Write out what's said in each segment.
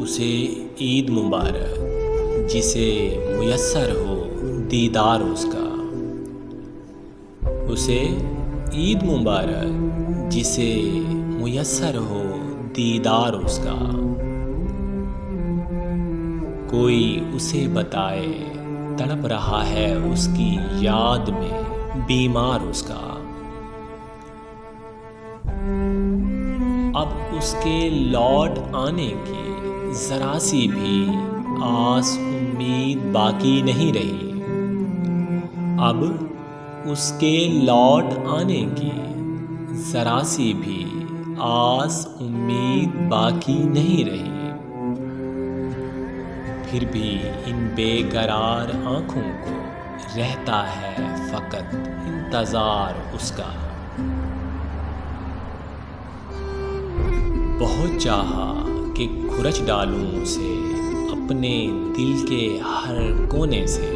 उसे ईद मुबारक जिसे मुयस्सर हो दीदार उसका। उसे ईद मुबारक जिसे मुयस्सर हो दीदार उसका। कोई उसे बताए तड़प रहा है उसकी याद में बीमार उसका। अब उसके लौट आने की ज़रा सी भी आस उम्मीद बाकी नहीं रही। अब उसके लौट आने की ज़रा सी भी आस उम्मीद बाकी नहीं रही। फिर भी इन बेकरार आँखों को रहता है फ़कत इंतज़ार उसका। बहुत चाहा कि खुरच डालूं उसे अपने दिल के हर कोने से।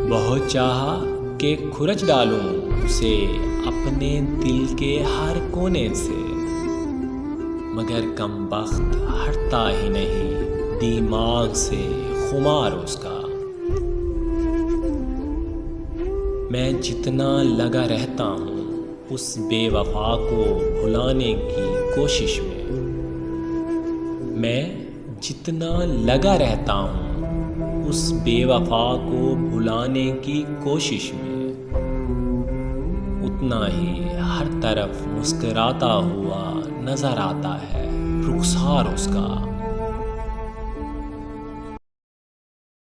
बहुत चाहा कि खुरच डालूं उसे अपने दिल के हर कोने से, मगर कमबख्त हटता ही नहीं दिमाग से खुमार उसका। मैं जितना लगा रहता हूँ उस बेवफा को भुलाने की कोशिश में, मैं जितना लगा रहता हूँ उस बेवफा को भुलाने की कोशिश में, उतना ही हर तरफ मुस्कुराता हुआ नज़र आता है रुखसार उसका।